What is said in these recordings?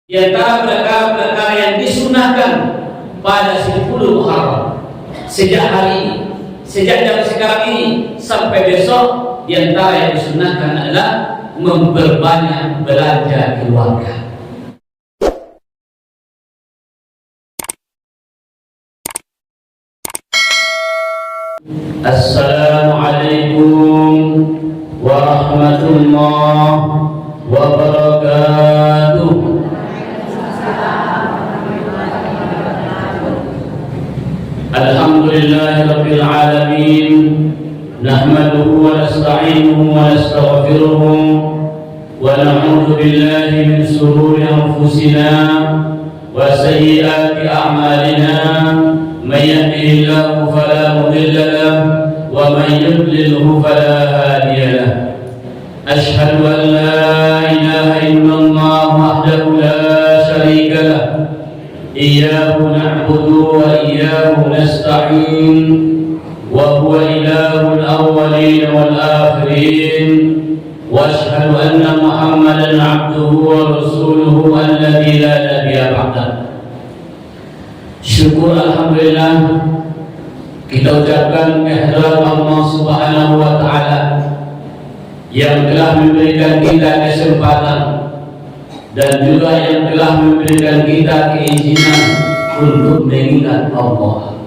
Di antara perkara-perkara yang disunahkan pada 10 Muharram sejak hari ini, sejak jam sekarang ini sampai besok, di antara yang disunahkan adalah memperbanyak belanja keluarga. Assalamualaikum warahmatullahi wabarakatuh. Alhamdulillahi rabbil alamin, nahmaduhu wa nasta'inuhu wa nastaghfiruhu wa na'udzu billahi min shururi anfusina wa sayyiati a'malina. Man yahdihillahu fala mudilla lahu wa man yudlilhu fala hadiya lahu. Ashhadu an la ilaha illallah wahdahu la syarika lahu. Iyyahu na'budu wa iyyahu nasta'in wa huwa ilahul awwalin wal akhirin wa ashhadu anna Muhammadan 'abduhu wa rasuluhu alladzi la nabiyya ba'dahu. Syukur alhamdulillah kita ucapkan kehadirat Allah Subhanahu wa taala yang telah memberikan kita kesempatan dan juga yang telah memberikan kita keizinan untuk mengingat Allah.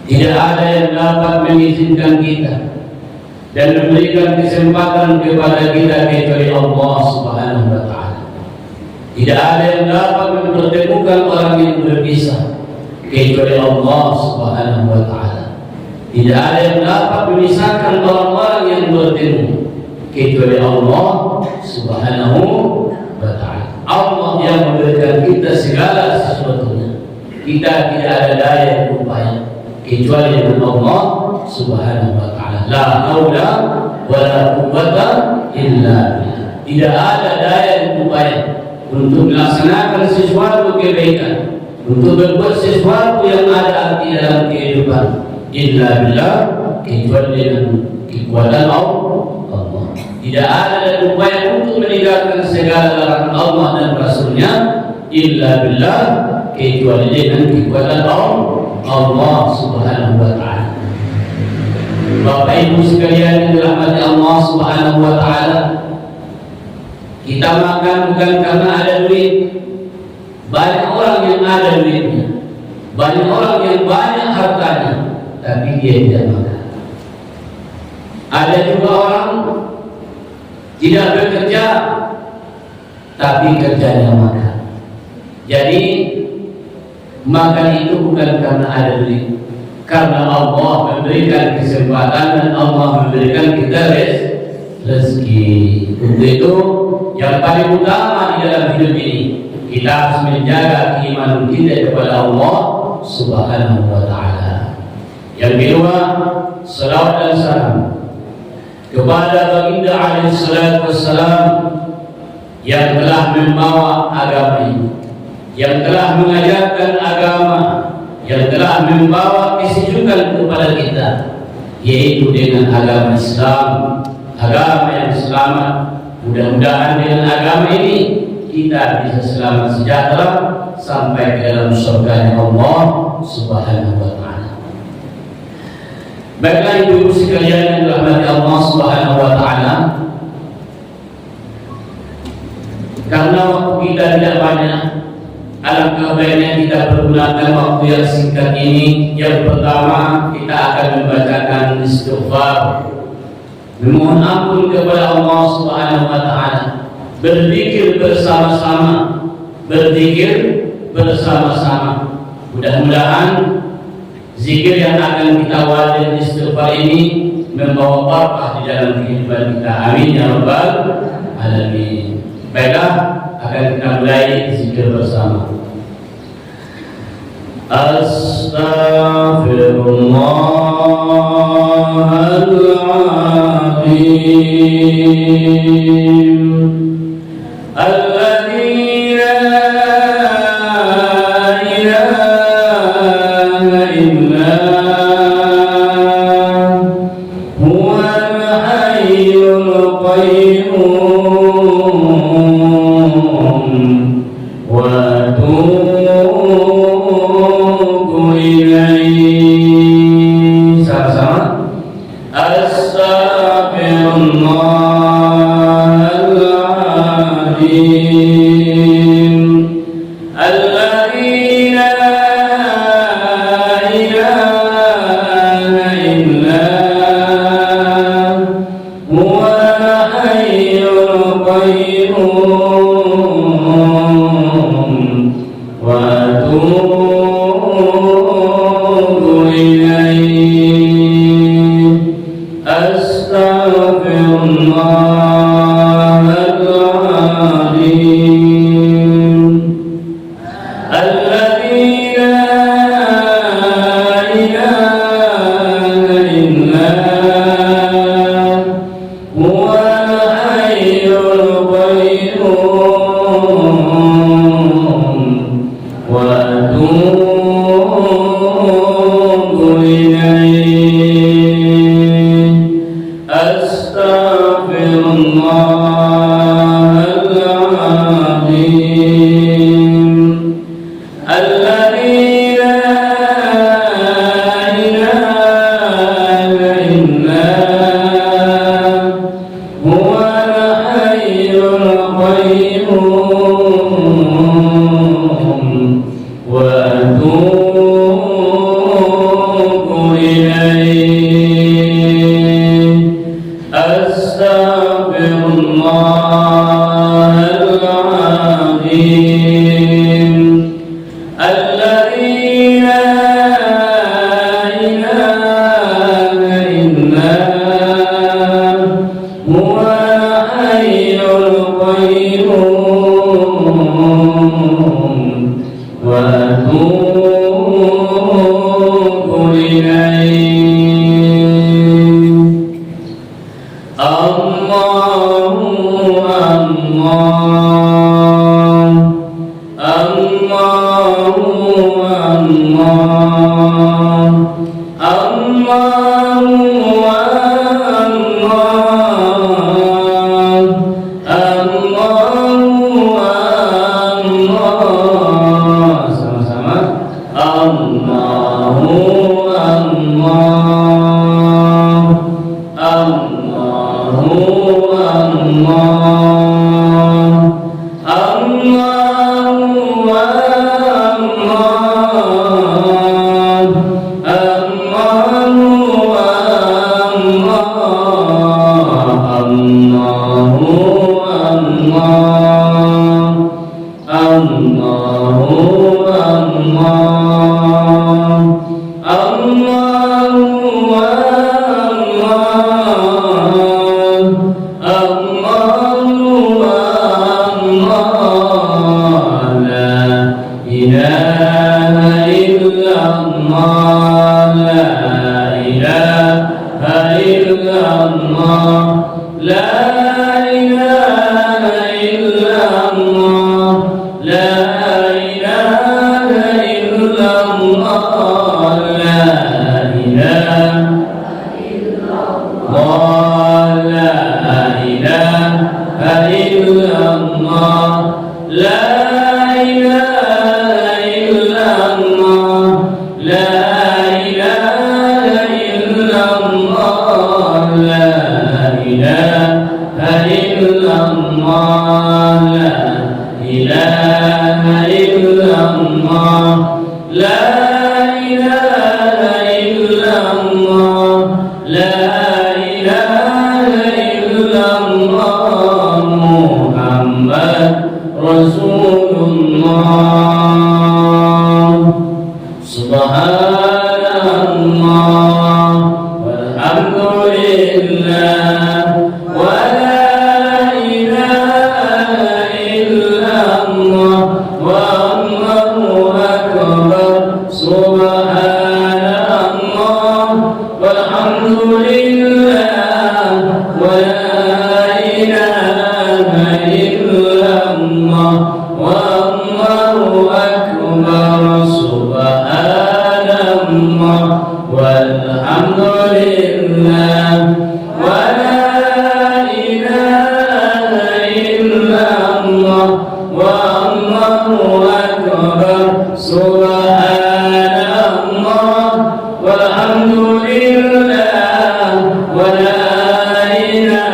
Tidak ada yang dapat mengizinkan kita dan memberikan kesempatan kepada kita kecuali Allah Subhanahu wa taala. Tidak ada yang dapat mempertemukan orang yang berpisah kecuali Allah Subhanahu wa taala. Tidak ada yang dapat memisahkan orang-orang yang bertemu kecuali Allah Subhanahu wa ta'ala. Allah yang memberikan kita segala sesuatunya. Kita tidak ada daya upaya kecuali dengan Allah Subhanahu wa ta'ala. La haula wa la quwwata illa billah. Tidak ada daya upaya untuk melaksanakan sesuatu kebaikan, untuk berbuat sesuatu yang ada arti dalam kehidupan, illa billah, kecuali dengan kekuatan Allah. Tidak ada upaya untuk meninggalkan segala larangan Allah dan Rasulnya, illa billah, kecuali dengan kekuatan Allah Subhanahu wa ta'ala. Bapak Ibu sekalian yang dirahmati Allah Subhanahu wa ta'ala, kita makan bukan karena ada duit. Banyak orang yang ada duitnya, banyak orang yang banyak hartanya, tapi dia tidak makan. Ada juga orang tidak bekerja, tapi kerjanya makan. Jadi makan itu bukan karena ada duit, karena Allah memberikan kesempatan dan Allah memberikan kita rezeki. Untuk itu yang paling utama di dalam hidup ini, kita harus menjaga keimanan kita kepada Allah Subhanahu wa ta'ala. Yang kedua, salawat dan salam kepada baginda alaihi salatu wassalam yang telah membawa agama ini, yang telah mengajarkan agama, yang telah membawa kesejukan kepada kita, yaitu dengan agama Islam, agama yang selamat. Mudah-mudahan dengan agama ini kita bisa selamat sejahtera sampai ke dalam surga Allah Subhanahu wa ta'ala. Baiklah ibu-ibu sekalian yang dirahmati Allah Subhanahu wa ta'ala, karena waktu kita tidak banyak, alangkah baiknya kita pergunakan waktu yang singkat ini. Yang pertama, kita akan membacakan istighfar, memohon ampun kepada Allah Subhanahu wa ta'ala, berzikir bersama-sama, berzikir bersama-sama. Mudah-mudahan zikir yang akan kita wajib istighfar ini membawa barakah di dalam kehidupan kita. Amin ya rabbal alamin. Baiklah, akan kita mulai zikir bersama. Astaghfirullahaladzim alladzi la ilaha illa huwal hayyul qayyum الله العظيم الذي لا إله إلا هو الحي القيوم وأتوب إليه أستغفر الله العظيم الذي لا إله إلا هو الحي القيوم وأتوب إليه أستغفر الله العظيم الذي لا إله إلا هو الحي القيوم وأتوب إليه أستغفر الله العظيم الذي لا إله إلا هو الحي القيوم وأتوب إليه الله الله الله الله sama-sama Allahu walhamdulillah wa la ilaha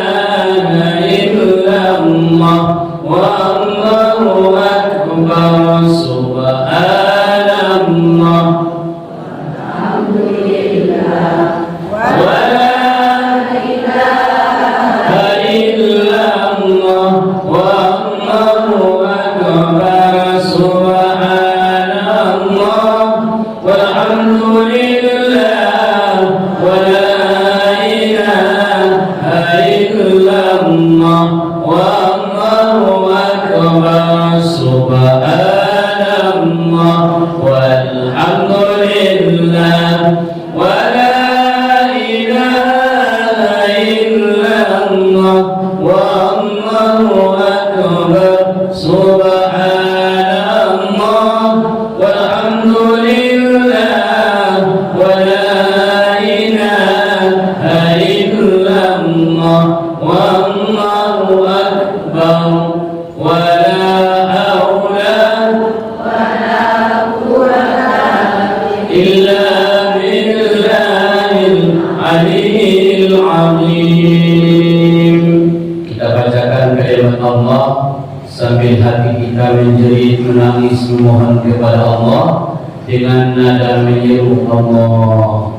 wallahu akbar, subhanallah walhamdulillah wa la ilaha illallah wallahu akbar, subhanallah walhamdulillah wa la ilaha illallah wallahu akbar, wa la haula illa billahil aliyyil azim. Kita bacakan kalimat Allah sambil hati kita menjerit menangis memohon kepada Allah dengan nada menyeru Allah.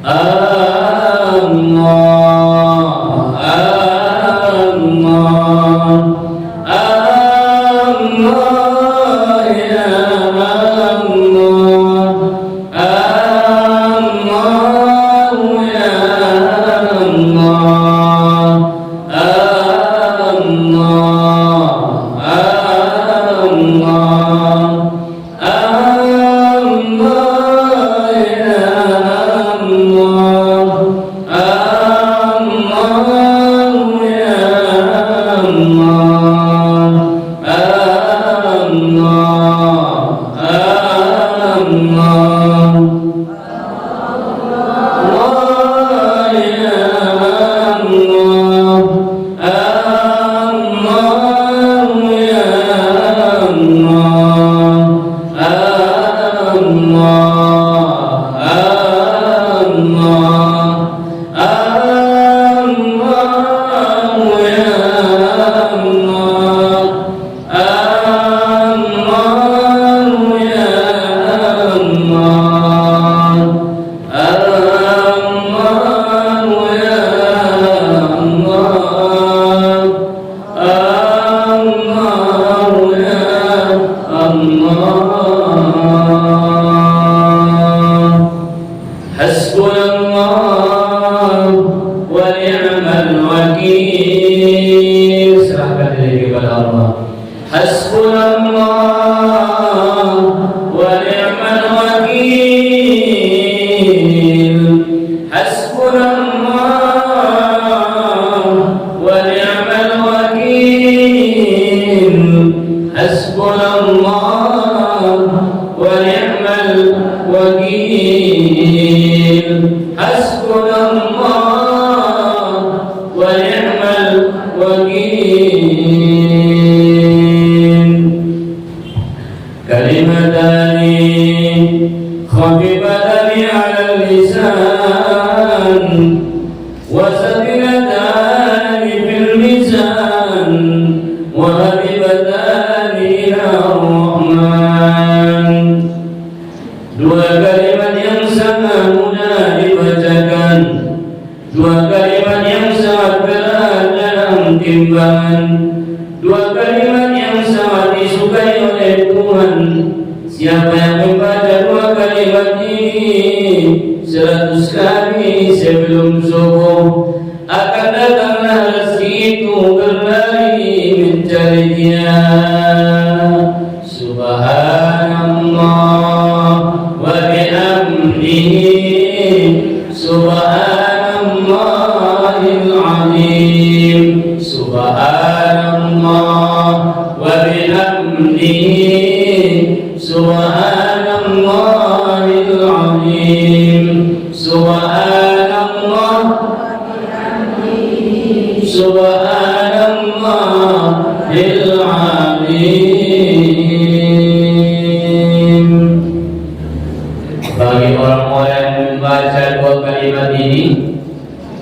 Allah, Allah, Allah, ya Allah, Allah, ya Allah, hasbunallah wa ni'mal wakil. Serahkan diri kepada Allah. Hasbunallah wa ni'mal wakil. Hasbunallah wa ni'mal wakil. Hasbunallah wa ni'mal wakil. Hasbunallah wa ni'mal wakil. Kalimatani khafifatani 'ala lisan wa sakinatani fil mizan wa habibatani ila rahman. Dua kalimat yang sangat mudah dibacakan, dua kalimat yang sangat berat dalam timbangan, dua kalimat yang sangat disukai oleh Tuhan. Siapa yang membaca dua kalimat ini 100 kali sebelum subuh, akan datanglah rezeki itu berlari mencari dia. Subhanallah wa bihamdihi, subhanallahil azim, subhanallah wa bihamdihi, subhanallahil azim, subhanallah, subhanallahil azim. Bagi orang-orang yang membaca dua kalimat ini,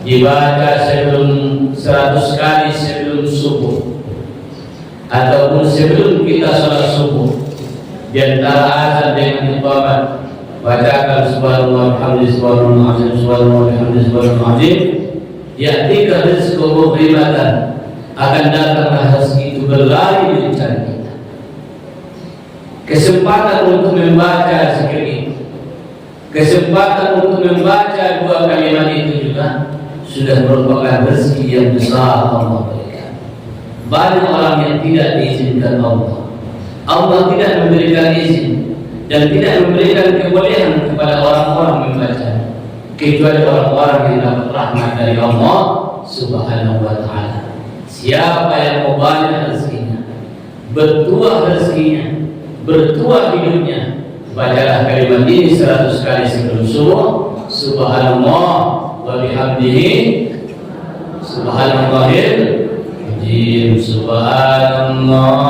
dibaca sebelum 100 kali sebelum subuh ataupun sebelum kita sholat subuh, di antara azan dengan iqamah, bacakan subhanallah walhamdulillah subhanallah azim subhanallah walhamdulillah subhanallah azim, ya'tika rizqu muqrimatan, akan datanglah rezeki itu berlari mencari kita. Kesempatan untuk membaca zikir itu, kesempatan untuk membaca dua kalimat itu juga sudah merupakan rezeki yang besar Allah berikan. banyak orang yang tidak diizinkan Allah. Allah tidak memberikan izin dan tidak memberikan kebolehan kepada orang-orang membaca, kecuali orang-orang yang dapat rahmat dari Allah Subhanahu wa Ta'ala. Siapa yang mau banyak rezekinya, bertuah rezekinya, bertuah hidupnya, bacalah kalimat ini 100 kali sebelum subuh. Subhanallah wa bihamdihi, subhanallahil azim, subhanallah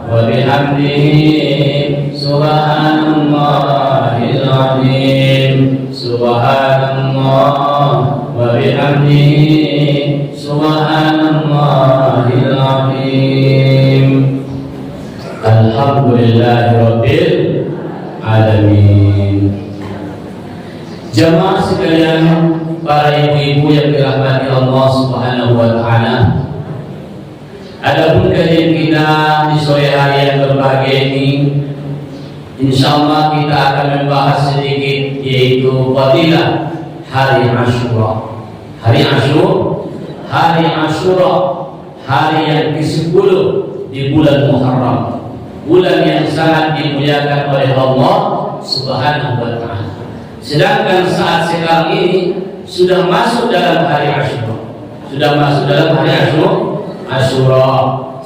wa bihamdihi, subhanallahil azim, subhanallah wa bihamdihi, subhanallahil azim. Alhamdulillahi rabbil alamin. Jamaah sekalian, para ibu-ibu yang dirahmati Allah Subhanahu wa Ta'ala, adapun kajian kita di sore hari yang berbahagia ini, insyaallah kita akan membahas sedikit, yaitu fadilah hari Asyura. Hari Asyura, hari yang ke-10 di bulan Muharram, bulan yang sangat dimuliakan oleh Allah Subhanahu wa Ta'ala. Sedangkan saat sekarang ini sudah masuk dalam hari Asyura,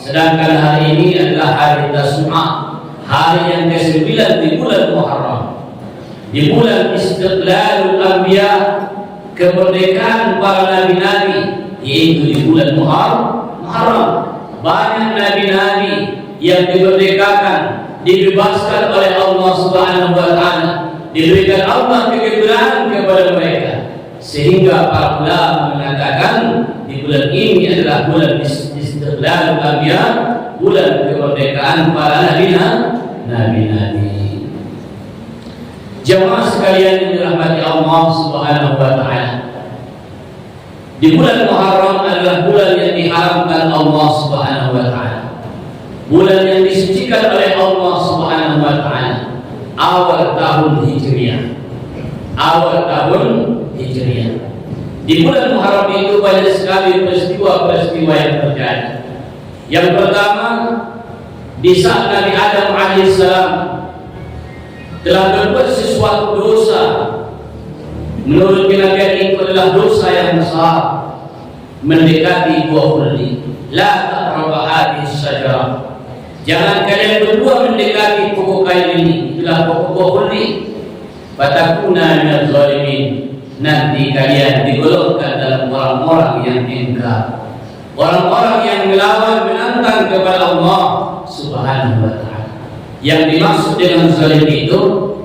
sedangkan hari ini adalah hari Tasu'a, hari yang ke-9 di bulan Muharram, di bulan Istiqlalul Anbiya, kemerdekaan para nabi-nabi, yaitu di bulan Muharram. Banyak nabi-nabi yang dimerdekakan, dibebaskan oleh Allah Subhanahu wa Ta'ala, diberikan Allah kegembiraan kepada mereka, sehingga para ulama mengatakan di bulan ini adalah bulan Istiqlalul Anbiya, bulan kemerdekaan para nabi-nabi. Jamaah sekalian yang dirahmati Allah Subhanahu wa Ta'ala, di bulan Muharram adalah bulan yang diharamkan Allah Subhanahu wa Ta'ala, bulan yang disucikan oleh Allah Subhanahu wa Ta'ala. Awal tahun Hijriah. Di bulan Muharram itu banyak sekali peristiwa-peristiwa yang terjadi. Yang pertama, di saat Nabi Adam alaihissalam telah berbuat sesuatu dosa, menurut kenabian itu adalah dosa yang besar, mendekati buah khuldi. La taqrabu hadhihi syajarah. Jangan kalian berdua mendekati pokok kayu ini, itulah pokok buah khuldi. Fatakuna minaz zalimin. Nanti kalian digolongkan dalam orang-orang yang ingkar, orang-orang yang melawan, menantang kepada Allah Subhanahu wa Ta'ala. Yang dimaksud dengan zalim itu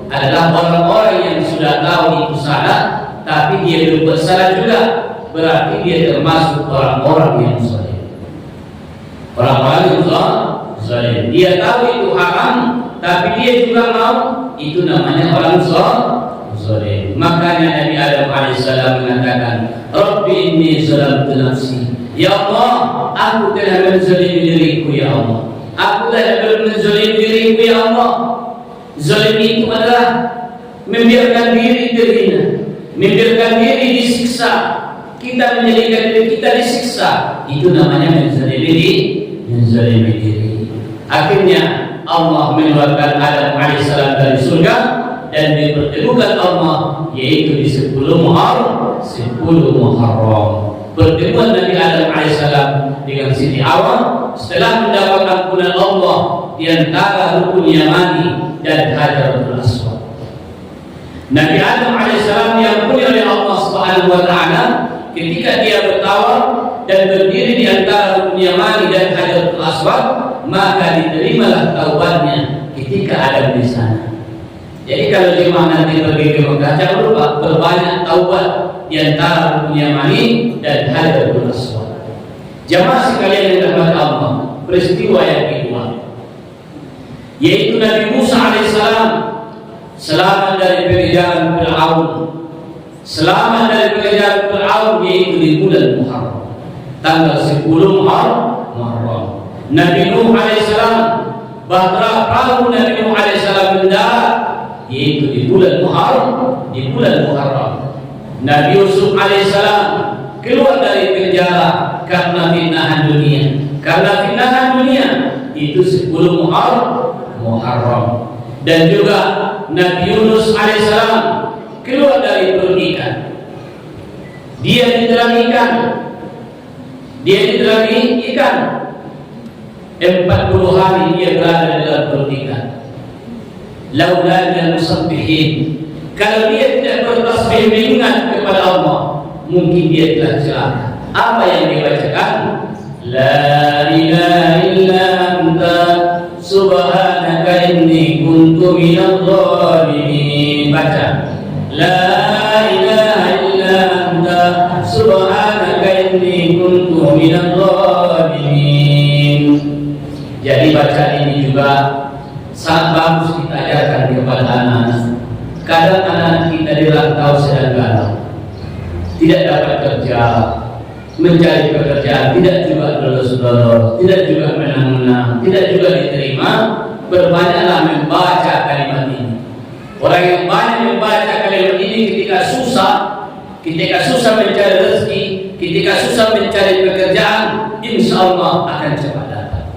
adalah orang-orang yang sudah tahu itu salah, tapi dia berbuat salah juga, berarti dia termasuk orang-orang yang zalim. Orang-orang yang zalim, dia tahu itu haram, tapi dia juga mau, itu namanya orang zalim. Makanya Nabi Adam alaihissalam mengatakan, Rabbi inni zalamtu nafsi. Ya Allah, aku telah menzalimi diriku, ya Allah. Aku telah menzalimi diriku, ya Allah. Zalim itu adalah membiarkan diri terhina, membiarkan diri disiksa. Kita menjadikan diri kita disiksa, itu namanya menzalimi diri. Akhirnya Allah mengeluarkan Adam alaihissalam dari surga dan dipertemukan Allah, yaitu di 10 Muharram. Pertemuan Nabi Adam alaihissalam dengan Siti Hawa setelah mendapat ampunan Allah di antara rukun Yamani dan Hajarul Aswad. Nabi Adam alaihissalam diampuni oleh Allah Subhanahu wa Ta'ala ketika dia bertawaf dan berdiri di antara rukun Yamani dan Hajarul Aswad, maka diterimalah taubatnya ketika Adam di sana. Jadi kalau jemaah nanti pergi ke Mekah, jangan lupa berbanyak taubat di antara rukun Yamani dan Hajarul Aswad. Jemaah sekalian yang dirahmati Allah, peristiwa yang kedua, yaitu Nabi Musa alaihissalam selamat dari pengejaran Fir'aun. Selamat dari pengejaran Fir'aun yaitu di bulan Muharram, tanggal 10 Muharram. Nabi Nuh alaihissalam, bahtera perahu Nabi Nuh alaihissalam mendarat, yaitu di bulan Muharram. Nabi Yusuf alaihissalam keluar dari penjara karena fitnahan dunia, karena fitnah dunia itu 10 Muharram. Dan juga Nabi Yunus alaihissalam keluar dari perut ikan. Dia ditelan ikan. 40 hari dia berada di dalam perut ikan. Laula minal musabbihin, kalau dia tidak bertasbih mengingat kepada Allah, mungkin dia telah celaka. Apa yang dibacakan? La ilaha illa anta subhanaka inni kuntu minadh dhalimin. Baca La ilaha illa anta subhanaka inni kuntu minadh dhalimin. Jadi bacaan ini juga sangat bagus kita ajarkan kepada anak-anak. Kadang anak kita di rantau sedang galau, tidak dapat kerja, mencari pekerjaan, tidak juga lulus, tidak juga menang-menang, tidak juga diterima. Berbanyaklah membaca kalimat ini. Orang yang banyak membaca kalimat ini ketika susah mencari rezeki, ketika susah mencari pekerjaan, insya Allah akan cepat datang.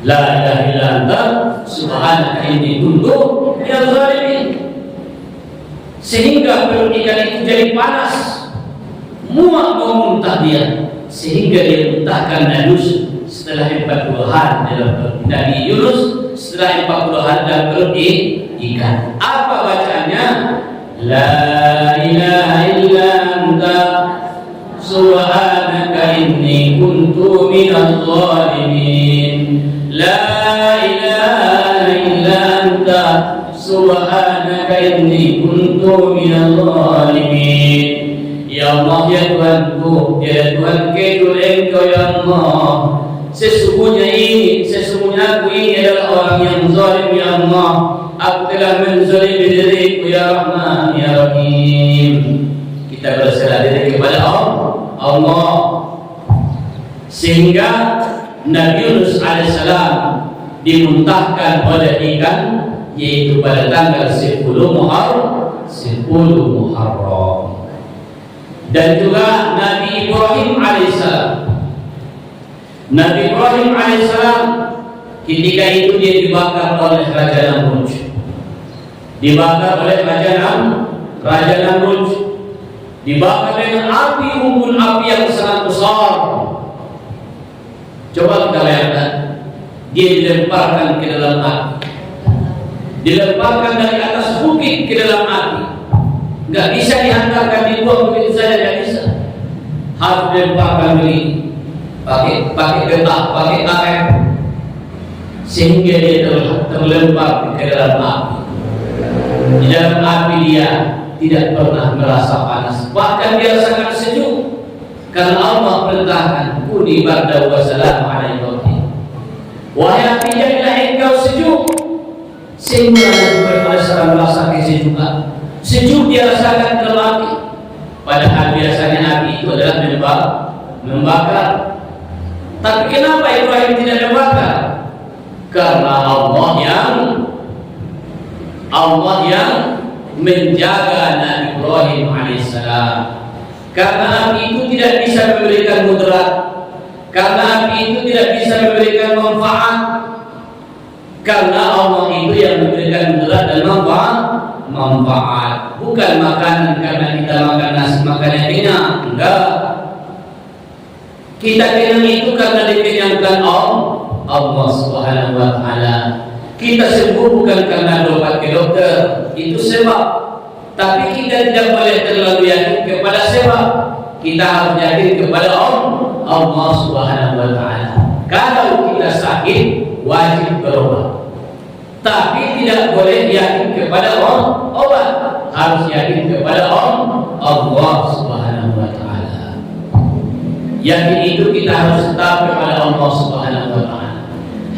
La ilaha illa anta subhanaka inni kuntu minadh dhalimin. Sehingga perut ikan itu jadi panas, muak mau muntah dia, sehingga dia muntahkan Yunus setelah 40 hari dalam perut Nabi Yunus, setelah 40 hari dalam perut ikan. Apa bacaannya? La ilaha illa anta subhanaka inni kuntu minadh dhalimin. La ilaha illa anta subhanaka inni kuntu minadh dhalimin. Ya Allah, ya Tuhanku, ya Tuhan kedua Engkau ya Allah. Sesungguhnya aku ini adalah orang yang zalim ya Allah. Aku telah menzalimi diriku ya Rahman ya Rahim. Kita berserah diri kepada Allah. Sehingga Nabi Yunus alaihissalam dimuntahkan oleh ikan, yaitu pada tanggal 10 Muharram. Dan juga Nabi Ibrahim alaihissalam ketika itu dia dibakar oleh Raja Namrud. Dibakar dengan api, unggun api yang sangat besar. Coba kita lihat, dia dilemparkan ke dalam api, dilemparkan dari atas bukit ke dalam api. Enggak bisa dihantarkan, dibuang begitu saja, tidak bisa. Harus dilemparkan begini, pakai getah, pakai karet, sehingga dia terlempar ke dalam api. Di dalam api dia tidak pernah merasa panas, bahkan dia sangat sejuk, karena Allah perintahkan kuni barda wa salam ala Ibrahim. Wahai api, jadilah engkau sejuk, sehingga Nabi Muhammad merasa kesejukan. Sejuk dia rasakan dalam api. Padahal biasanya api itu adalah membakar. Tapi kenapa Ibrahim tidak membakar? Karena Allah yang menjaga Nabi Ibrahim alaihissalam. Karena api itu tidak bisa memberikan mudarat, karena api itu tidak bisa memberikan manfaat, karena Allah itu yang memberikan mudarat dan manfaat. Bukan makanan, karena kita makan nasi makan yang kenyang, enggak. Kita kenyang itu karena dikenyangkan Allah Subhanahu wa taala. Kita sembuh bukan karena berobat ke dokter, itu sebab. Tapi kita tidak boleh terlalu yakin kepada sebab. Kita harus yakin kepada Allah Subhanahu wa taala. Kalau kita sakit, wajib berobat. Tapi tidak boleh yakin kepada obat, harus yakin kepada Allah Subhanahu wa taala. Yakin itu kita harus tetap kepada Allah Subhanahu wa taala.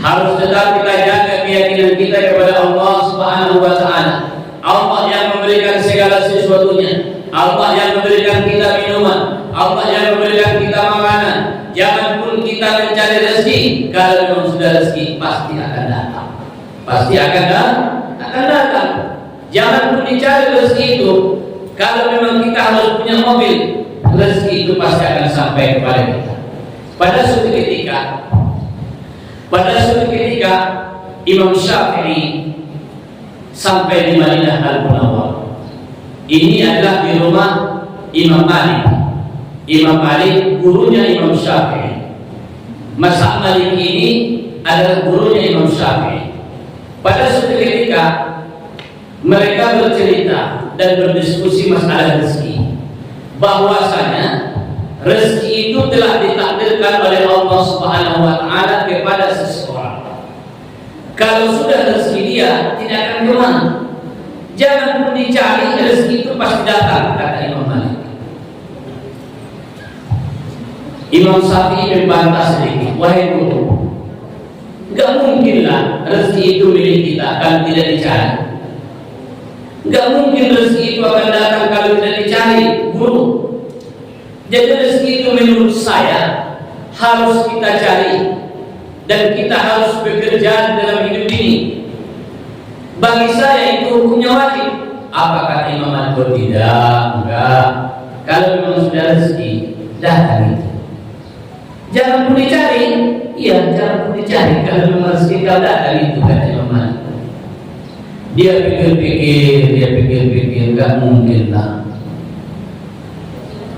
Harus tetap kita jaga keyakinan kita kepada Allah Subhanahu wa taala. Allah yang memberikan segala sesuatunya, Allah yang memberikan kita minuman, Allah yang memberikan kita makanan. Jangan pun kita mencari rezeki, kalau memang sudah rezeki pasti akan datang. Pasti akan datang. Jangan pun dicari rezeki itu. Kalau memang kita harus punya mobil, rezeki itu pasti akan sampai kepada kita. Pada suatu ketika dekat. Pada suatu ketika Imam Syafi'i sampai di Madinah Al-Munawwarah. Ini adalah di rumah Imam Malik. Imam Malik gurunya Imam Syafi'i. Mazhab Malik ini adalah gurunya Imam Syafi'i. Pada suatu ketika mereka bercerita dan berdiskusi masalah rezeki, bahwasanya rezeki itu telah ditakdirkan oleh Allah Subhanahu wa taala kepada seseorang. Kalau sudah rezeki dia tidak akan kemana. Jangan pun dicari, rezeki itu pasti datang, kata Imam Malik. Imam Syafi'i membantah sedikit, wahai guru, enggak mungkinlah rezeki itu milik kita kalau tidak dicari. Enggak mungkin rezeki itu akan datang kalau tidak dicari, guru. Jadi rezeki itu menurut saya harus kita cari dan kita harus bekerja dalam hidup ini. Bagi saya itu hukumnya wajib. Apa kata Imam Malik? Tidak, enggak. Kalau memang sudah rezeki, datang itu. Jangan pun dicari. Iya, jangan pun dicari. Kalau memang rezeki kau datang itu, kata Imam Malik. Dia pikir, enggak mungkin lah.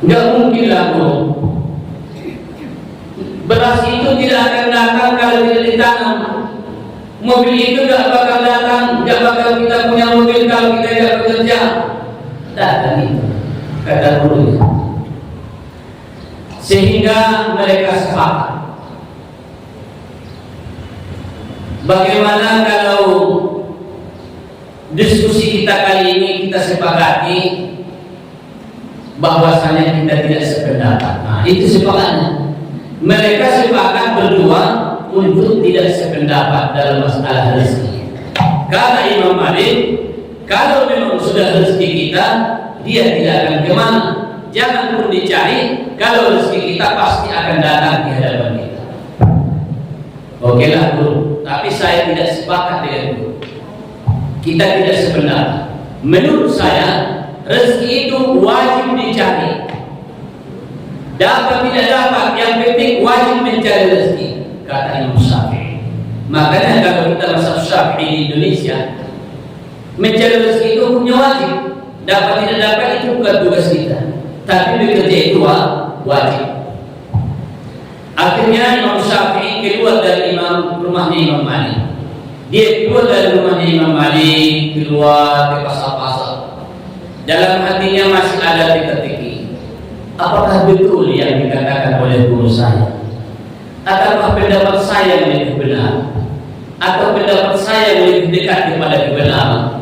Enggak mungkin lah, bro. Beras itu tidak akan datang kalau tidak ditanam. Mobil itu tidak bakal datang, tidak bakal kita punya mobil kalau kita tidak bekerja. Datang itu, kata guru. Sehingga mereka sepakat. Bagaimana kalau diskusi kita kali ini kita sepakati bahwasanya kita tidak sependapat. Nah, itu sepakatnya. Mereka sepakat berdua untuk tidak sependapat dalam masalah rezeki. Kata Imam Malik, kalau memang sudah rezeki kita, dia tidak akan kemana. Jangan pun dicari, kalau rezeki kita pasti akan datang di hadapan kita. Oke lah guru, tapi saya tidak sepakat dengan guru. Kita tidak sependapat. Menurut saya, rezeki itu wajib dicari. Dapat tidak dapat, yang penting wajib mencari rezeki, kata Imam Syafi'i. Makanya kalau kita mazhab Syafi'i di Indonesia, mencari rezeki itu punya wajib. Dapat tidak dapat itu bukan tugas kita, tapi bekerja itu wajib. Akhirnya Imam Syafi'i keluar dari rumahnya Imam Malik. Dia keluar dari rumahnya Imam Malik, keluar ke pasar-pasar. Dalam hatinya masih ada teka-teki. Apakah betul yang dikatakan oleh guru saya? Ataukah pendapat saya yang lebih benar? Atau pendapat saya yang lebih dekat kepada kebenaran?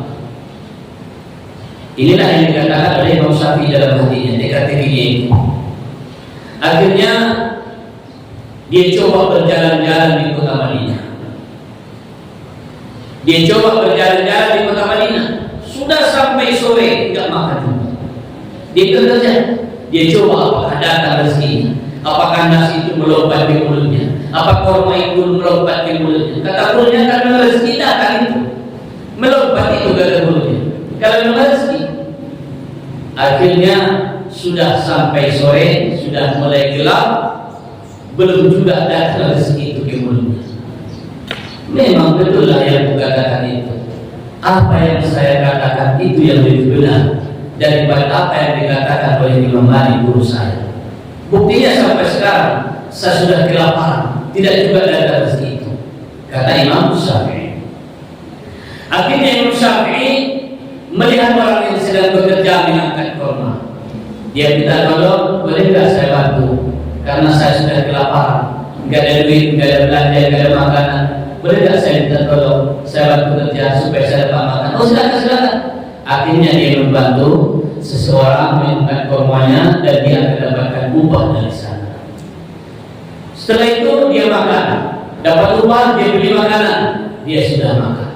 Inilah yang dikatakan oleh Imam Syafi'i dalam hatinya, teka-tekinya itu. Akhirnya dia coba berjalan-jalan di kota Madinah. Dia coba berjalan-jalan di kota Madinah. Sudah sampai sore tidak makan. Dia kerja. Dia coba apakah datang rezekinya, apakah nasi itu melompat di mulutnya, apa korma itu melompat di mulutnya. Kata mulutnya karena rezeki datang itu melompat itu kata mulutnya. Kalau memang rezeki. Akhirnya sudah sampai sore, sudah mulai gelap, belum juga datang rezeki itu ke mulutnya. Memang betul lah yang kukatakan itu. Apa yang saya katakan itu yang lebih benar daripada apa yang dikatakan oleh Imam Malik guru saya. Buktinya sampai sekarang saya sudah kelaparan, tidak juga ada rezeki itu, kata Imam Syafi'i. Akhirnya Imam Syafi'i melihat orang yang sedang bekerja mengangkat korma. Dia minta tolong, boleh tidak saya bantu? Karena saya sudah kelaparan, nggak ada duit, nggak ada belanja, nggak ada makanan. Boleh tidak saya minta tolong, saya bantu kerja supaya saya dapat makan? Oh silakan. Akhirnya dia membantu seseorang mengangkat kormanya dan dia akan dapatkan upah dari sana. Setelah itu dia makan, dapat upah, dia beli makanan, dia sudah makan.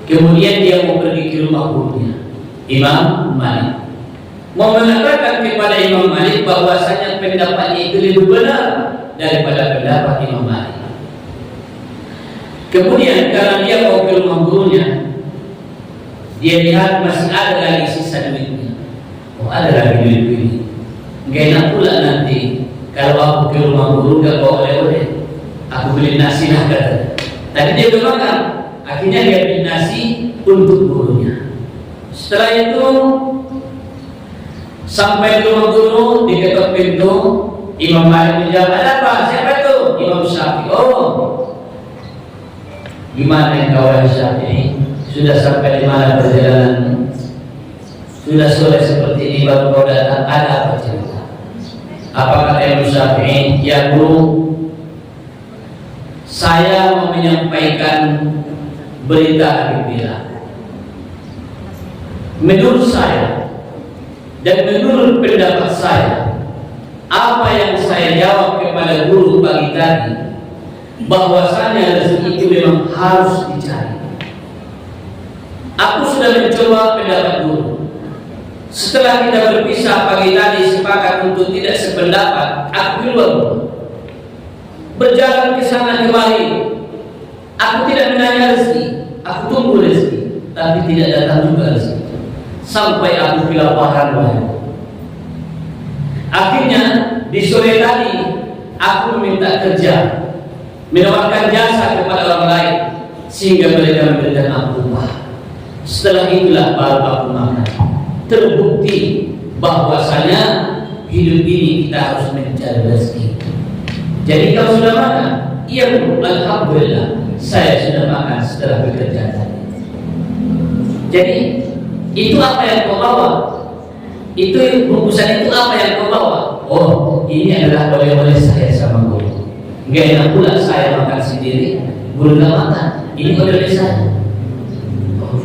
Kemudian dia mau pergi ke rumah gurunya, Imam Malik. Mau mengatakan kepada Imam Malik bahwasanya pendapatnya itu lebih benar daripada pendapat Imam Malik. Kemudian karena dia mau ke rumah gurunya, dia lihat masih ada lagi sisa duitnya. Oh ada lagi duit ini. Gak enak pula nanti kalau aku ke rumah guru gak bawa oleh-oleh. Aku beli nasi lah kata. Tadi dia udah makan. Akhirnya dia beli nasi untuk gurunya. Setelah itu sampai di rumah guru, diketok pintu. Imam Malik menjawab, ada apa? Siapa itu? Imam Syafi'i. Oh, gimana kau Syafi'i? Sudah sampai di mana perjalanan? Sudah sore seperti ini baru kau datang. Ada apa cerita? Apa kata Imam Syafi'i? Ya guru, saya mau menyampaikan berita gembira. Menurut saya dan menurut pendapat saya, apa yang saya jawab kepada guru pagi tadi, bahwasanya rezeki itu memang harus dicari. Aku sudah mencoba pendapat guru. Setelah kita berpisah pagi tadi sepakat untuk tidak sependapat, aku keluar berjalan ke sana kemari. Aku tidak menanya rezeki, aku tunggu rezeki, tapi tidak datang juga rezeki. Sampai aku kelaparan wahai. Akhirnya di sore tadi aku meminta kerja, menawarkan jasa kepada orang lain sehingga mereka memberikan aku upah. Setelah itulah baru aku makan. Terbukti bahwasanya hidup ini kita harus mencari rezeki. Jadi kalau sudah makan, iya Bu, alhamdulillah saya sudah makan setelah bekerja tadi. Jadi itu apa yang kau bawa? Itu bungkusan itu apa yang kau bawa? Oh, ini adalah oleh-oleh saya sama guru. Enggak enak pula saya makan sendiri, guru enggak makan. Ini oleh-oleh saya. Oh,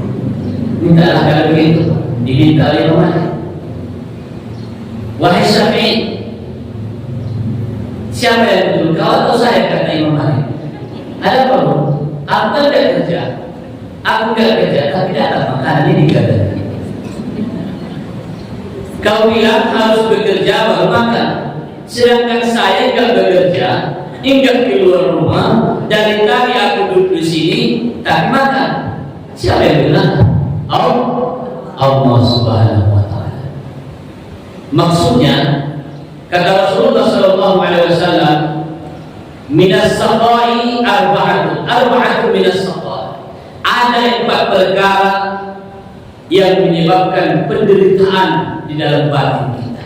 mintalah kalau begitu, diminta oleh Imam Malik. Wahai Syafi'i, siapa yang betul? Kau atau saya? Kata Imam Malik. Ada apa Bu? Aku kan enggak kerja. Aku enggak kerja, tapi datang makanan ini dikatakan. Kau bilang harus bekerja baru makan, sedangkan saya enggak bekerja, enggak keluar rumah, dari tadi aku duduk di sini tak makan. Siapa yang bilang? Allah Subhanahu wa Ta'ala. Maksudnya kata Rasulullah Sallallahu Alaihi Wasallam, minas saqai arba'atun minas saqai. Ada 4 perkara yang menyebabkan penderitaan di dalam batin kita.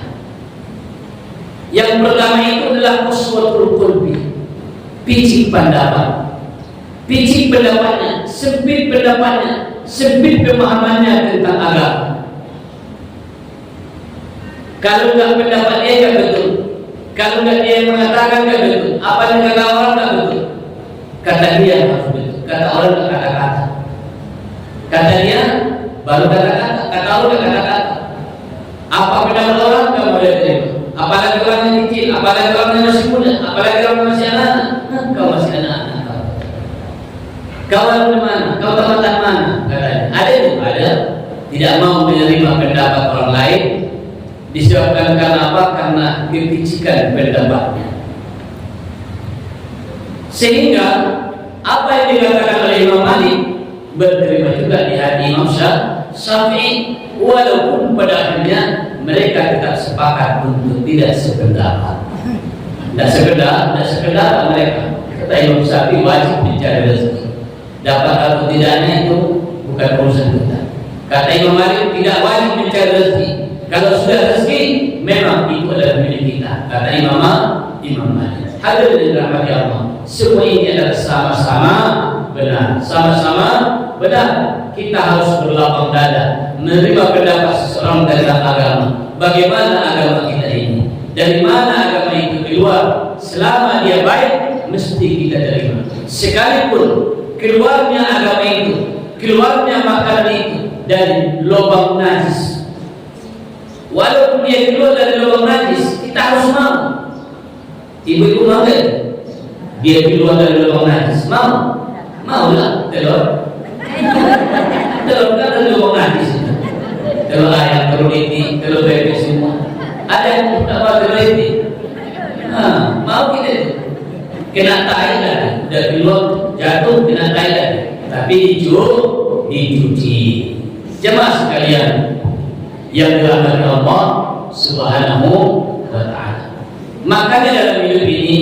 Yang pertama itu adalah qaswatul qalbi, picik pendapat. Picik pendapatnya, sempit pendapatnya, sempit pemahamannya tentang agama. Kalau enggak pendapat dia enggak betul, kalau enggak dia mengatakan enggak betul, apa yang kata orang enggak betul, kata dia harus betul, kata orang enggak kata-kata, kata dia baru kata-kata, kata orang enggak kata-kata. Apa pendapat orang enggak boleh terima, apalagi orang yang kecil, apalagi orang yang masih muda, apalagi orang yang masih anak-anak. Kau masih anak-anak, kau di mana, kau teman mana, katanya. Ada itu, ada tidak mau menerima pendapat orang lain. Disebabkan karena apa? Karena kepicikan pendapatnya. Sehingga apa yang dikatakan oleh Imam Malik berterima juga di hati Imam Syafi'i, walaupun pada akhirnya mereka tetap sepakat untuk tidak sependapat. Tidak sekedar mereka. Kata Imam Syafi'i wajib mencari rezeki. Dapat atau tidaknya itu bukan urusan kita. Kata Imam Malik tidak wajib mencari rezeki. Kalau sudah rezeki, memang itu adalah milik kita. Kata Imam Malik. Hadirin dirahmati Allah, semua ini adalah sama-sama benar. Sama-sama benar. Kita harus berlapang dada menerima pendapat seseorang tentang agama. Bagaimana agama kita ini? Dari mana agama itu keluar? Selama dia baik, mesti kita terima. Sekalipun keluarnya agama itu, keluarnya makanan itu dari lubang najis, walaupun dia keluar dari lubang najis, kita harus mau. Ibu-ibu mau kan? Dia keluar dari lubang najis, mau? Maulah telur. Telur kan dari lubang najis. Telur ayam, telur ini, telur bebek semua. Ada yang tak mau telur ini. Mau kita itu. Kena tai lagi, udah keluar jatuh kena tai lagi. Tapi dicuci. Jemaah sekalian yang dirahmati Allah Subhanahu wa Ta'ala. Makanya dalam hidup ini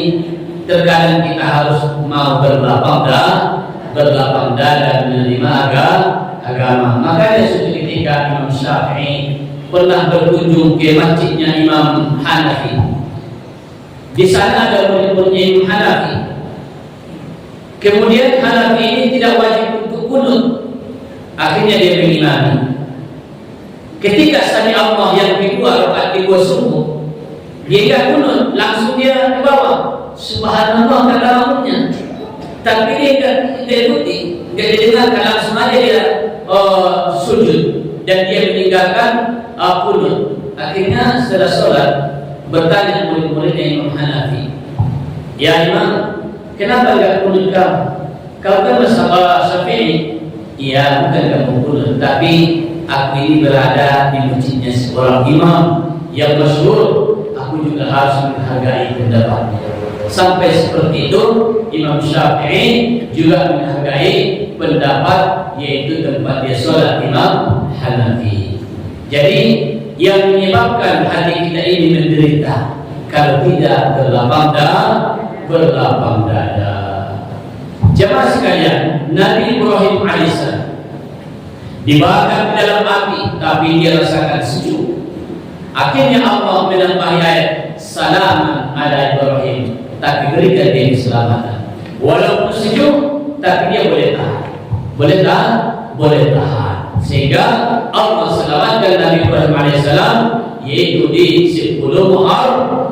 terkadang kita harus mau berlapang dada menerima agama. Makanya suatu ketika Imam Syafi'i pernah berkunjung ke masjidnya Imam Hanafi. Di sana ada murid-muridnya Imam Hanafi. Kemudian Hanafi ini tidak wajib untuk kunut. Akhirnya dia mengimami. Ketika sami Allah yang kedua, rakaat kedua subuh, dia tidak kunut, langsung dia ke bawah. Subhanallah kata makmumnya. Tapi dia tidak ikuti, tidak didengarkan, langsung aja dia sujud dan dia meninggalkan kunut. Akhirnya setelah sholat bertanya murid-muridnya Imam Hanafi, ya Imam, kenapa enggak kunut kamu? Kau kan bersama Syafi'i. Iya, bukan kamu kunut, tapi aku ini berada di masjidnya seorang imam yang masyhur. Aku juga harus menghargai pendapatnya. Sampai seperti itu Imam Syafi'i juga menghargai pendapat, yaitu tempat dia sholat Imam Hanafi. Jadi yang menyebabkan hati kita ini menderita kalau tidak berlapang dada. Jemaah sekalian, Nabi Ibrahim alaihissalam dibakar dalam api, tapi dia rasakan sejuk. Akhirnya Allah menambahi ayat salaman ala Ibrahim, tapi berikan dia keselamatan. Walaupun sejuk, tapi dia boleh tahan. Sehingga Allah selamatkan Nabi Ibrahim alaihissalam, yaitu di 10 Muharram.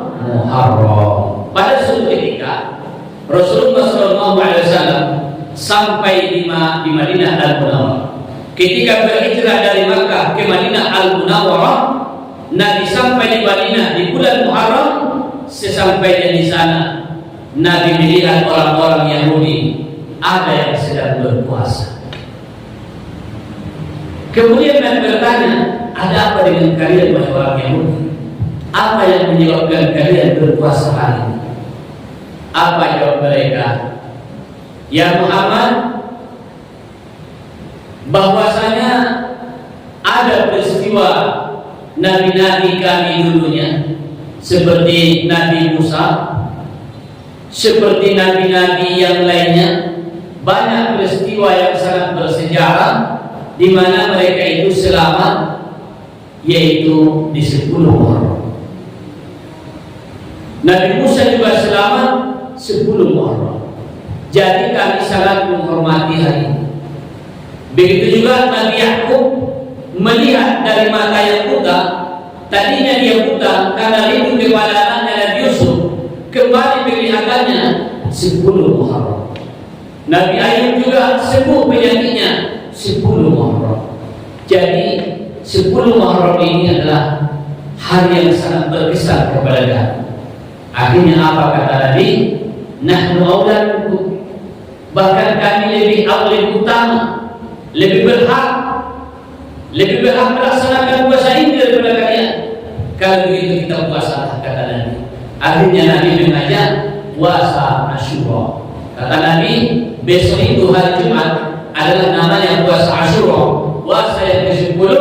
Pada suatu ketika Rasulullah SAW sampai di Madinah Al-Munawwarah. Ketika berhijrah dari Makkah ke Madinah Al-Munawwarah, Nabi sampai di Madinah di bulan Muharram. Sesampainya di sana, Nabi melihat orang-orang Yahudi ada yang sedang berpuasa. Kemudian Nabi bertanya, ada apa dengan kalian wahai orang Yahudi? Apa yang menyebabkan kalian berpuasa hari ini? Apa jawab mereka? Ya Muhammad, bahwasanya ada peristiwa nabi-nabi kami dulunya, seperti Nabi Musa, seperti nabi-nabi yang lainnya. Banyak peristiwa yang sangat bersejarah di mana mereka itu selamat, yaitu di 10 Muharram. Nabi Musa juga selamat 10 Muharram. Jadi kami sangat menghormati hari ini. Begitu juga Nabi Yakub melihat dari mata yang buta. Tadinya dia buta karena rindu kepada anaknya Nabi Yusuf. Kembali penglihatannya 10 Muharram. Nabi Ayub juga sembuh penyakitnya 10 Muharram. Jadi 10 Muharram ini adalah hari yang sangat berkesan kepada kami. Akhirnya apa kata Nabi? Nahnu auladukum, bahkan kami lebih utama, lebih berhak melaksanakan puasa ini daripada kalian. Kalau begitu kita puasa, kata Nabi. Akhirnya Nabi mengajak puasa Asyura. Kata Nabi, besok itu hari Jumat adalah namanya puasa Asyura. Puasa yang ke-10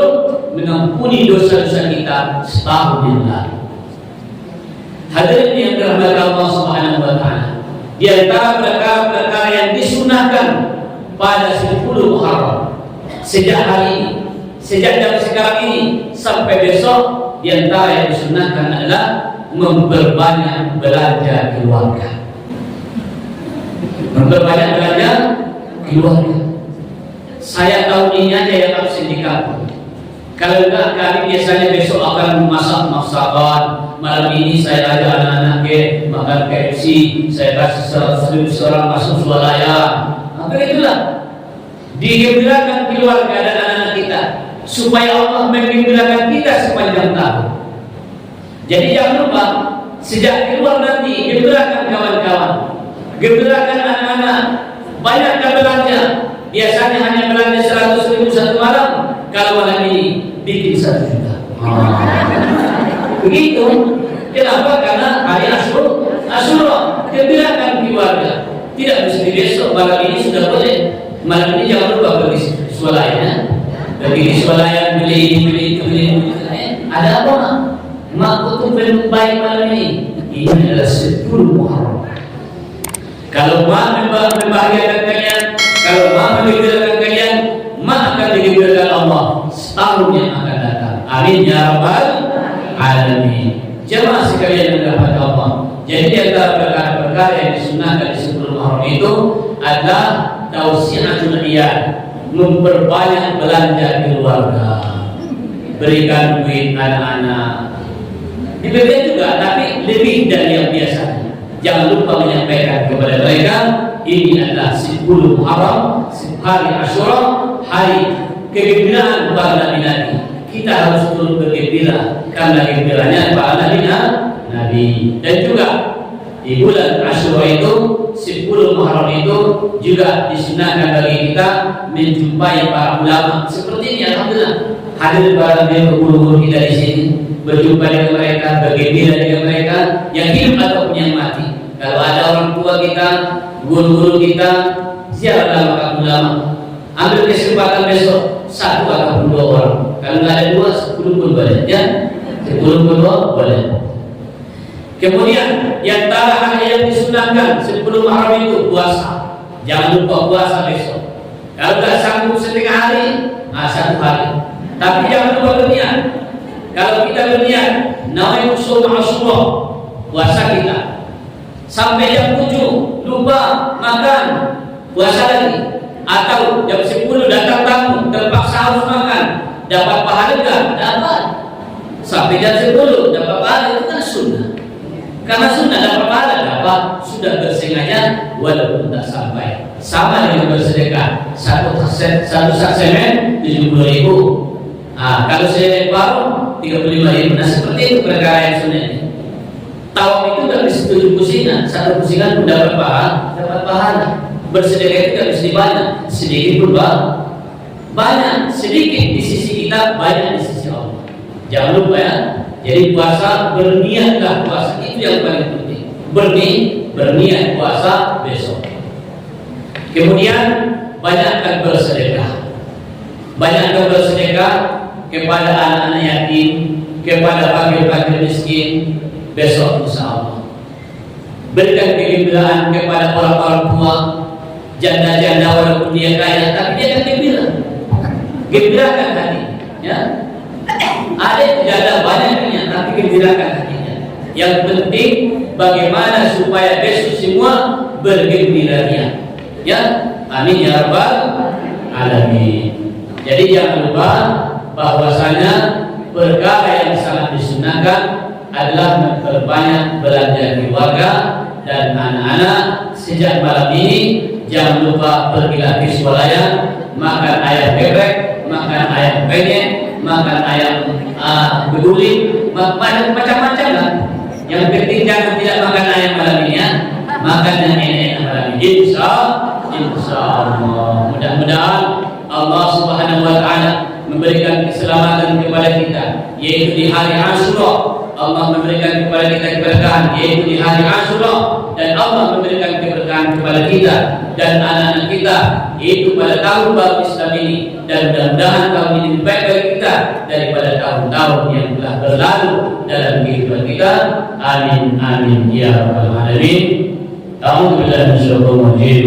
mengampuni dosa-dosa kita setahun yang lalu. Hadirin yang dirahmati Allah Subhanahu wa taala, di antara perkara-perkara yang disunahkan pada 10 Muharram sejak hari ini, sejak jam sekarang ini sampai besok, di antara yang disunahkan adalah memperbanyak belanja keluarga. Memperbanyak belanja keluarga. Saya tahun ini aja yang absen di kampung. Kalau enggak, kami biasanya besok akan memasak masakan. Malam ini saya ajak anak-anak ke makan KFC. Saya kasih 100.000 orang masuk swalayan. Maka itulah digembirakan keluarga dan anak-anak kita, supaya Allah menggembirakan kita sepanjang tahun. Jadi jangan lupa, sejak keluar nanti gembirakan kawan-kawan, gembirakan anak-anak. Banyakkan belanja. Biasanya hanya belanja 100.000 satu malam. Kalau malam ini bikin 1 juta. Begitu. Kenapa? Karena hari Asyura. Gembirakan keluarga. Tidak mesti besok, malam ini sudah boleh. Malam ini jangan lupa pergi swalayan. Pergi di swalayan, beli. Ada apa mak? Mak tuh belum baik malam ini. Ini adalah 10 Muharram. Kalau Ma membahagiakan kalian, kalau Ma menggembirakan kalian, Ma akan digembirakan Allah setahun yang akan datang. Amin ya rabbal alamin. Jemaah sekalian yang dirahmati Allah. Jadi di antara perkara-perkara yang disunahkan di sebelum Muharram itu adalah tausiatul iyad, memperbanyak belanja keluarga, berikan duit anak-anak, diberikan juga, tapi lebih dari yang biasanya. Jangan lupa menyampaikan kepada mereka ini adalah 10 Muharram, 10 hari Asyura, hari kegembiraan para nabi-nabi. Kita harus turut bergembira karena gembiranya para nabi. Dan juga di bulan Asyura itu, 10 Muharram itu juga disunahkan bagi kita menjumpai para ulama. Seperti ini, alhamdulillah, hadir para guru-guru kita di sini, berjumpa dengan mereka, bergembira dengan mereka yang hidup ataupun yang mati. Kalau ada orang tua kita, guru-guru kita, ziarahlah makam ulama. Ambil kesempatan besok 1 ataupun 2 orang. Kalau nggak ada 2, 10 pun boleh, ya. 10 pun boleh. Kemudian di antara hal yang disunahkan sebelum Muharram itu puasa. Jangan lupa puasa besok. Kalau nggak sanggup setengah hari, 1 hari. Tapi jangan lupa berniat. Kalau kita berniat, nawaitu shaum Asyura, puasa kita sampai jam 7 lupa makan, puasa lagi. Atau jam 10 datang tamu, terpaksa harus makan, dapat pahala enggak? Dapat. Sampai jam 10 dapat pahala, itu kan sunnah. Karena sunnah dapat pahala, dapat. Sudah bersengaja walaupun tak sampai. Sama dengan bersedekah. Satu sak semen 70.000. Kalau semen baru 35.000. Nah seperti itu perkara yang sunnah ini. Tawaf itu tidak bisa 7 pusingan. 1 pusingan pun dapat pahala. Bersedekah itu tidak mesti banyak, sedikit pun banyak, sedikit di sisi kita, banyak di sisi Allah. Jangan lupa ya. Jadi puasa, berniatlah puasa, itu yang paling penting. Berniat puasa besok. Kemudian banyakkan bersedekah. Banyakkan bersedekah kepada anak-anak yatim, kepada fakir-fakir miskin besok insyaallah. Berikan kegembiraan kepada orang-orang tua, janda-janda walaupun dia kaya, tapi dia akan gembira. Gembirakan hati, ya. Ada janda banyaknya, tapi gembirakan hatinya. Yang penting bagaimana supaya besok semua bergembira, ya. Amin ya rabbal alamin. Jadi jangan lupa bahwasanya perkara yang sangat disunahkan adalah memperbanyak belanja keluarga dan anak-anak. Sejak malam ini jangan lupa pergilah ke swalayan, makan ayam geprek, makan ayam penyet, makan ayam beguling, macam-macam lah. Yang penting jangan tidak makan ayam malam ini, ya. Makan yang enak malam ini. Insyaallah. Mudah-mudahan Allah Subhanahu wa taala memberikan keselamatan kepada kita, yaitu di hari Asyura. Allah memberikan kepada kita keberkahan, yaitu di hari Asyura, dan Allah memberikan keberkahan kepada kita dan anak-anak kita, yaitu pada tahun baru Islam ini. Dan mudah-mudahan tahun ini lebih baik bagi kita daripada tahun-tahun yang telah berlalu dalam kehidupan kita. Amin amin ya rabbal alamin. A'udzubillahi minasyaitonir rajim.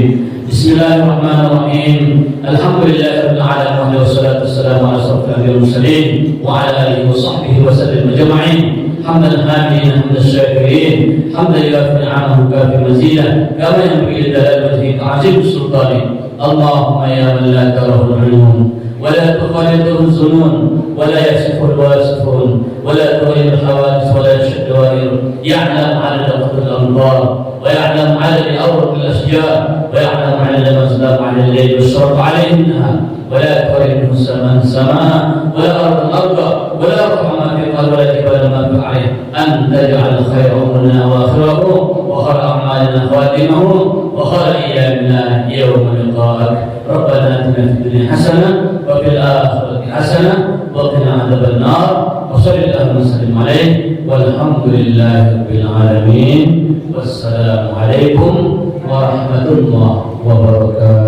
Bismillahirrahmanirrahim. Alhamdulillahirabbil alamin wassalatu wassalamu ala asyrofil mursalin wa ala alihi wa sahbihi wa sallam ajma'in. حمدا حامدين حمد الشاكرين حمدا يوافي نعمه وكافي مزيدا كما ينبغي لجلال وجهك عظيم السلطان. اللهم يا من لا تره العيون ولا تخالطه الظنون ولا يصفه الواصفون ولا تغير الحوادث ولا يشد دوائر، يعلم عدد خطوط الامطار ويعلم عدد اوراق الاشجار ويعلم عدد ما استاق على الليل والشرط عليه النهار، ولا تورثه السماء ولا الارض ولا رحمة في القلب ولا جبال ما في عليه. أن تجعل خير أمرنا وآخره وخير أعمالنا خواتمه وخير أيامنا يوم لقائك. ربنا آتنا في الدنيا حسنة وفي الآخرة حسنة وقنا عذاب النار. وصل اللهم وسلم عليه والحمد لله رب العالمين. والسلام عليكم ورحمة الله وبركاته.